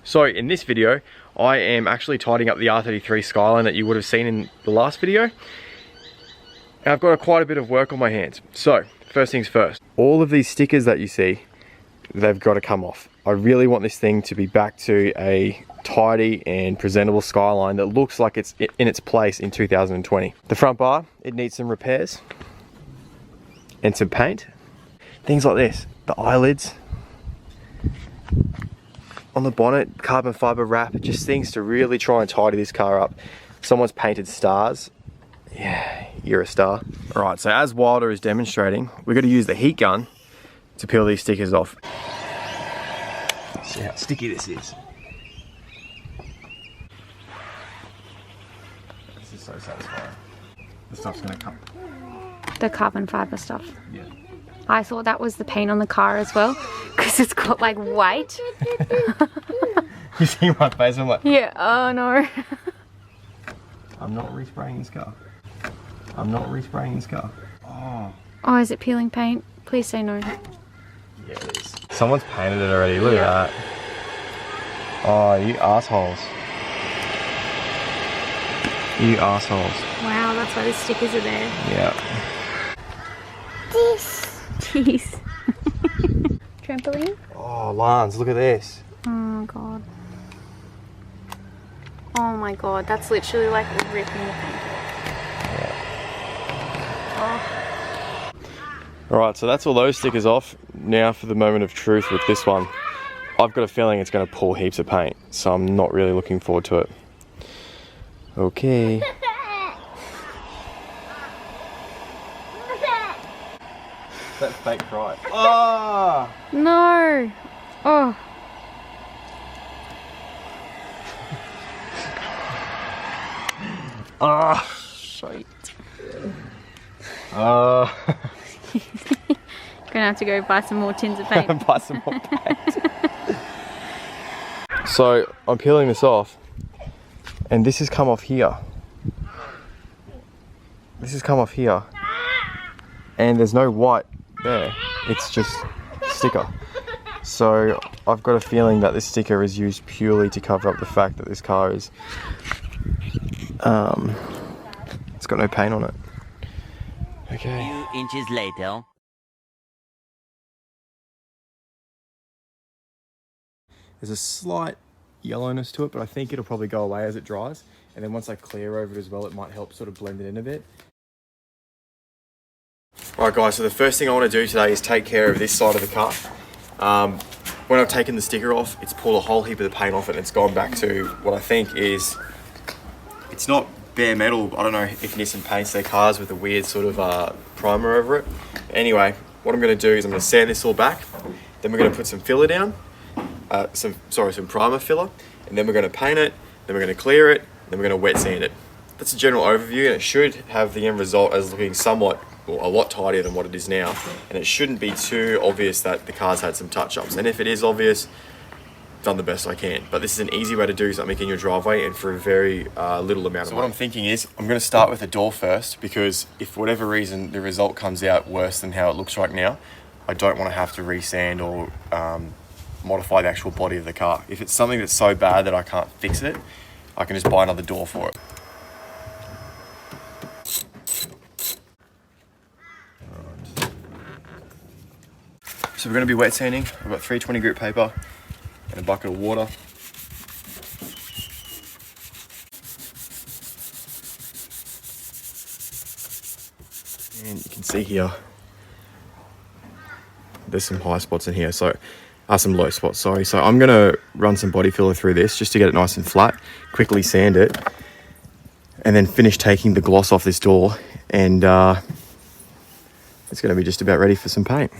So in this video, I am actually tidying up the R33 Skyline that you would have seen in the last video. And I've got quite a bit of work on my hands. So, first things first. All of these stickers that you see, they've got to come off. I really want this thing to be back to a tidy and presentable Skyline that looks like it's in its place in 2020. The front bar, it needs some repairs and some paint. Things like this, the eyelids on the bonnet, carbon fiber wrap, just things to really try and tidy this car up. Someone's painted stars. Yeah, you're a star. All right, so as Wilder is demonstrating, we're going to use the heat gun to peel these stickers off. See how sticky this is. This is so satisfying. The stuff's going to come. The carbon fiber stuff. Yeah. I thought that was the paint on the car as well, because it's got like white. You see my face? I'm like, yeah, oh no. I'm not respraying this car. I'm not respraying this car. Oh. Oh, is it peeling paint? Please say no. Yeah, it is. Someone's painted it already. Look at that. Oh, you assholes. You assholes. Wow, that's why the stickers are there. Yeah. Jeez. Trampoline? Oh, Lance, look at this. Oh god. Oh my god, that's literally like ripping the paint off. Yeah. Oh. Alright, so that's all those stickers off. Now for the moment of truth with this one. I've got a feeling it's going to pull heaps of paint, so I'm not really looking forward to it. Okay. That fake cry. Oh! No! Oh. Ah! Shite. Gonna have to go buy some more tins of paint. Buy some more paint. So, I'm peeling this off, and this has come off here. This has come off here. And there's no white there. It's just sticker. So, I've got a feeling that this sticker is used purely to cover up the fact that this car is it's got no paint on it. Okay. A few inches later. There's a slight yellowness to it, but I think it'll probably go away as it dries. And then once I clear over it as well, it might help sort of blend it in a bit. Alright guys, so the first thing I want to do today is take care of this side of the car. When I've taken the sticker off, it's pulled a whole heap of the paint off it and it's gone back to what I think is... It's not bare metal. I don't know if Nissan paints their cars with a weird sort of primer over it. Anyway, what I'm going to do is I'm going to sand this all back. Then we're going to put some filler down. Some primer filler. And then we're going to paint it. Then we're going to clear it. Then we're going to wet sand it. That's a general overview, and it should have the end result as looking somewhat, or a lot tidier than what it is now. And it shouldn't be too obvious that the car's had some touch-ups. And if it is obvious, done the best I can. But this is an easy way to do something in your driveway and for a very little amount of money. So what I'm thinking is, I'm going to start with the door first, because if for whatever reason the result comes out worse than how it looks right now, I don't want to have to resand or modify the actual body of the car. If it's something that's so bad that I can't fix it, I can just buy another door for it. So we're going to be wet sanding. I've got 320 grit paper and a bucket of water. And you can see here, there's some high spots in here, so some low spots, sorry. So I'm going to run some body filler through this just to get it nice and flat, quickly sand it, and then finish taking the gloss off this door, and it's going to be just about ready for some paint.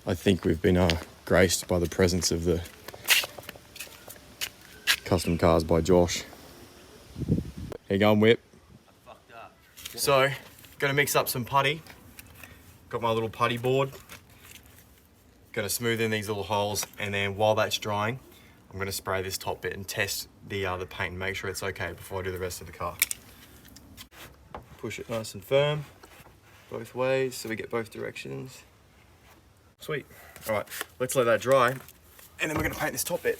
I think we've been graced by the presence of the custom cars by Josh. How you going, Whip? So, gonna mix up some putty. Got my little putty board. Gonna smooth in these little holes, and then while that's drying, I'm gonna spray this top bit and test the paint and make sure it's okay before I do the rest of the car. Push it nice and firm, both ways, so we get both directions. Sweet. All right, let's let that dry, and then we're gonna paint this top bit.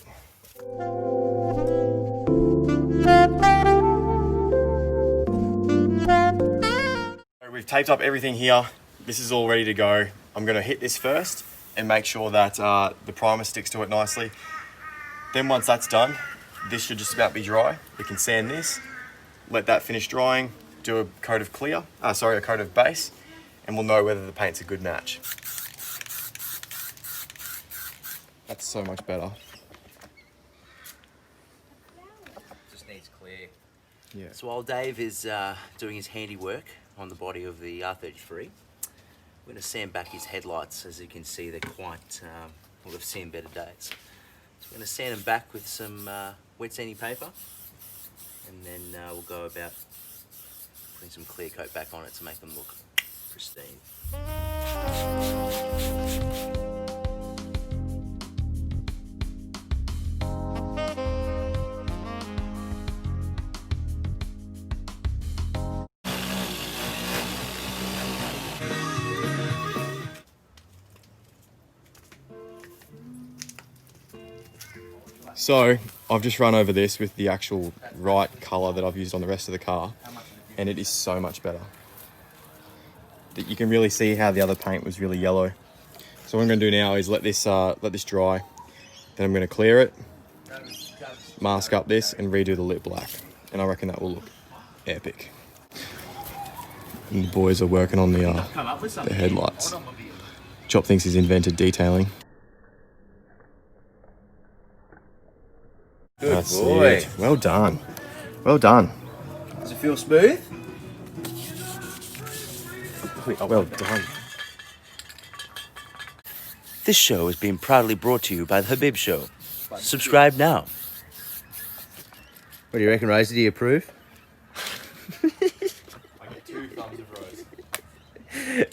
We've taped up everything here. This is all ready to go. I'm going to hit this first and make sure that the primer sticks to it nicely. Then once that's done, this should just about be dry. We can sand this, let that finish drying, do a coat of a coat of base, and we'll know whether the paint's a good match. That's so much better. Just needs clear. Yeah. So while Dave is doing his handiwork on the body of the R33, we're going to sand back his headlights. As you can see, they're quite, well, they've seen better days. So we're going to sand them back with some wet sanding paper, and then we'll go about putting some clear coat back on it to make them look pristine. So I've just run over this with the actual right colour that I've used on the rest of the car, and it is so much better. You can really see how the other paint was really yellow. So what I'm going to do now is let this dry. Then I'm going to clear it, mask up this, and redo the lip black. And I reckon that will look epic. And the boys are working on the headlights. Chop thinks he's invented detailing. Good boy. It. Well done. Well done. Does it feel smooth? Well done. This show is being proudly brought to you by the Habib Show. Subscribe now. What do you reckon, Rosie? Do you approve? I get 2 thumbs of rose.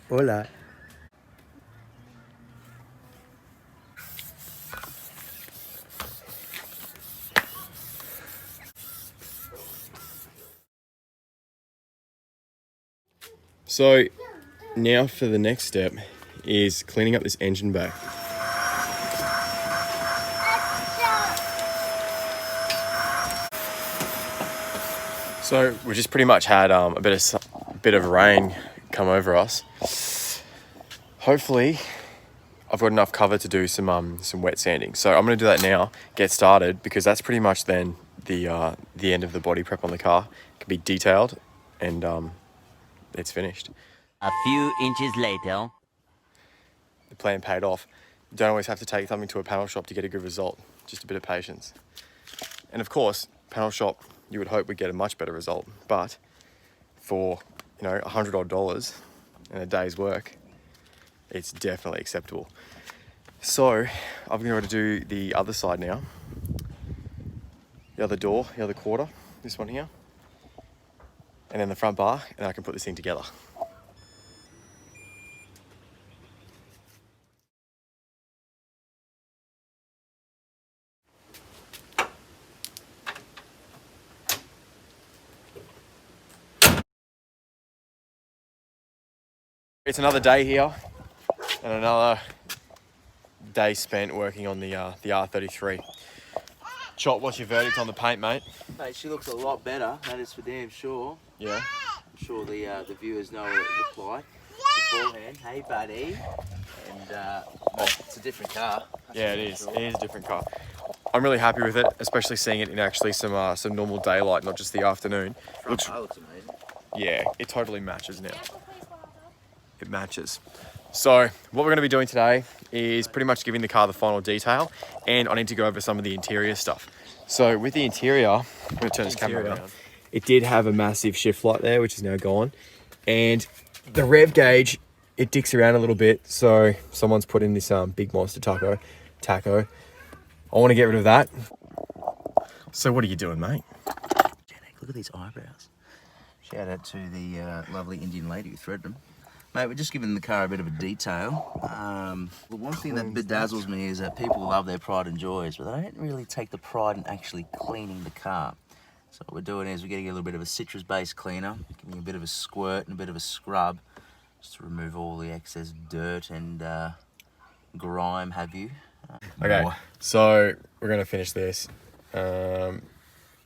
Hola. So now for the next step is cleaning up this engine bay. So we just pretty much had a bit of rain come over us. Hopefully I've got enough cover to do some wet sanding. So I'm going to do that now, get started, because that's pretty much then the end of the body prep on the car. It can be detailed and it's finished. A few inches later. The plan paid off. You don't always have to take something to a panel shop to get a good result. Just a bit of patience. And of course, panel shop, you would hope would get a much better result. But for, $100 odd and a day's work, it's definitely acceptable. So I'm going to do the other side now. The other door, the other quarter, this one here. And then the front bar, and I can put this thing together. It's another day here, and another day spent working on the R33. Chop, what's your verdict on the paint, mate? Mate, she looks a lot better, that is for damn sure. Yeah? I'm sure the viewers know what it looked like beforehand. Hey, buddy. And mate, it's a different car. Yeah, it is. It is a different car. I'm really happy with it, especially seeing it in actually some normal daylight, not just the afternoon. Front car looks amazing. Yeah, it totally matches now. It matches. So what we're going to be doing today is pretty much giving the car the final detail, and I need to go over some of the interior stuff. So with the interior, I'm going to turn this camera around. It did have a massive shift light there, which is now gone. And the rev gauge, it dicks around a little bit. So someone's put in this big monster taco. I want to get rid of that. So what are you doing, mate? Look at these eyebrows. Shout out to the lovely Indian lady who threaded them. Mate, we're just giving the car a bit of a detail. The one thing that bedazzles me is that people love their pride and joys, but they don't really take the pride in actually cleaning the car. So what we're doing is we're getting a little bit of a citrus-based cleaner, giving a bit of a squirt and a bit of a scrub, just to remove all the excess dirt and grime, have you. Okay, Boy. so we're gonna finish this. Down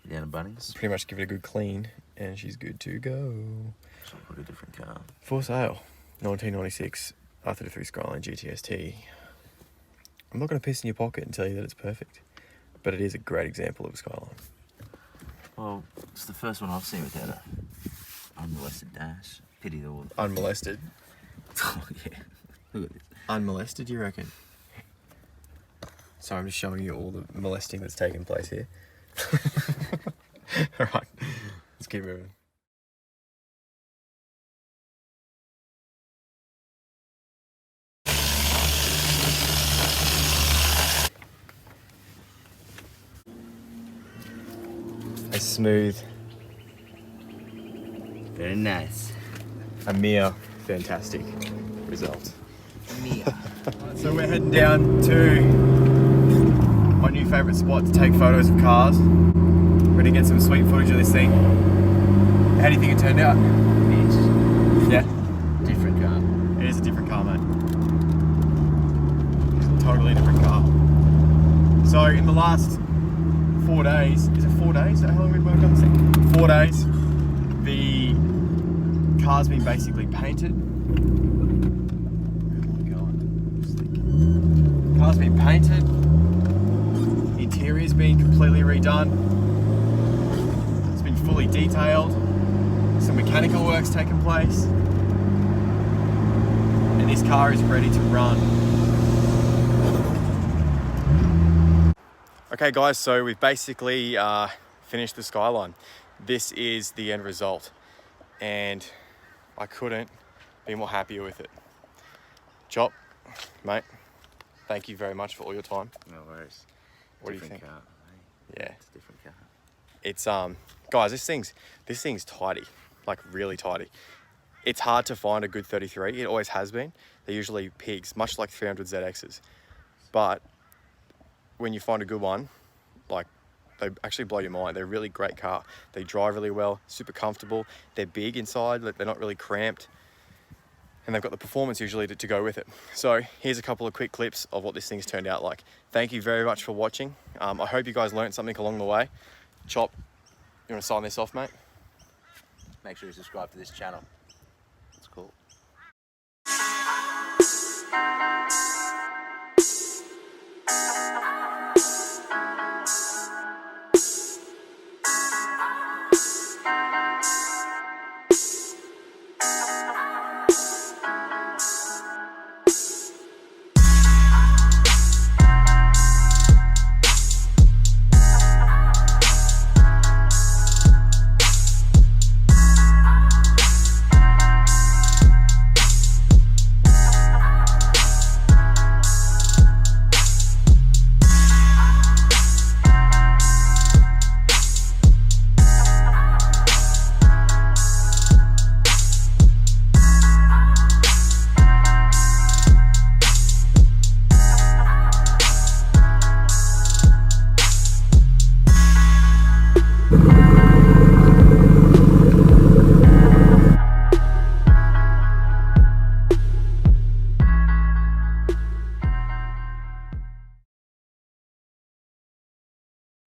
to Bunnings. Pretty much give it a good clean, and she's good to go. So I'll put a different car. For sale, 1996 R33 Skyline GTS25T. I'm not gonna piss in your pocket and tell you that it's perfect, but it is a great example of a Skyline. Well, it's the first one I've seen without a unmolested dash. Pity the all. Unmolested. Oh yeah. Look at this. Unmolested, you reckon? So I'm just showing you all the molesting that's taken place here. All right, let's keep moving. A smooth, Very nice. a mere fantastic result. Mia. So we're heading down to my new favourite spot to take photos of cars. We're gonna get some sweet footage of this thing. How do you think it turned out? Bitch. Yeah, Different car. it is a different car, mate. It's a totally different car. So in the last 4 days, is it 4 days? Is that how long we've worked on this thing? 4 days. The car's been basically painted. Car's been painted. The interior's been completely redone. It's been fully detailed. Some mechanical work's taken place. And this car is ready to run. Okay guys, so we've basically finished the Skyline. This is the end result. And I couldn't be more happier with it. Chop, mate. Thank you very much for all your time. No worries. What do you think? Car. Yeah. It's a different car. It's guys, this thing's tidy, like really tidy. It's hard to find a good 33. It always has been. They're usually pigs, much like 300 ZXs. But when you find a good one, like they actually blow your mind. They're a really great car. They drive really well, super comfortable. They're big inside, they're not really cramped. And they've got the performance usually to go with it. So here's a couple of quick clips of what this thing's turned out like. Thank you very much for watching. I hope you guys learned something along the way. Chop, you want to sign this off, mate? Make sure you subscribe to this channel.